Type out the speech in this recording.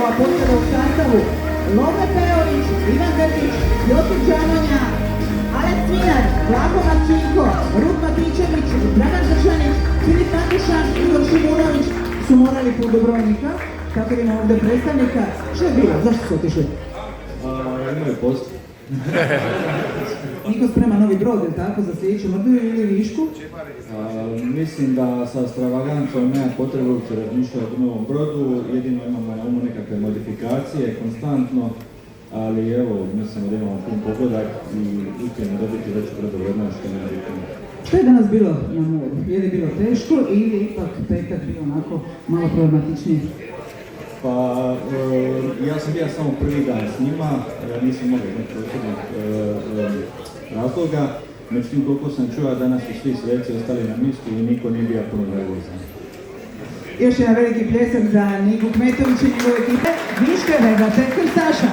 golova postada u sastavu Lovre Pejović, Ivan Grgić, Josip Đamonja, Alek Cvinar, Vlako Marčinko, Rud Matičević, Dragan Držanić, Filip Andušan, Igor Šimunović su morali put Dubrovnika. Kako ima ovdje predstavnika? Što je bilo? Zašto su otišli? Imaju post. Niko sprema novi brod, ili tako, za sljedeću Mrdulju ili Višku? Mislim da sa stravagancijom nema potrebe uopće razmišljati o novom brodu, jedino imamo na umu nekakve modifikacije konstantno, ali evo, mislim da imamo pun pogodak i uspijemo dobiti veću brodovrednost što nema bitno. Što je danas bilo na moru? Je li bilo teško ili ipak petak bio onako malo problematičniji? Pa, ja sam bio samo prvi dan s njima, nisam mogao imati posebnog razloga, međutim koliko sam čuo danas su svi sveci ostali na mjestu i niko nije bio puno nervozan. Još jedan veliki pljesak za Niku Kmetovića i njegove ekipe. Viška Vega, Petko i Saša.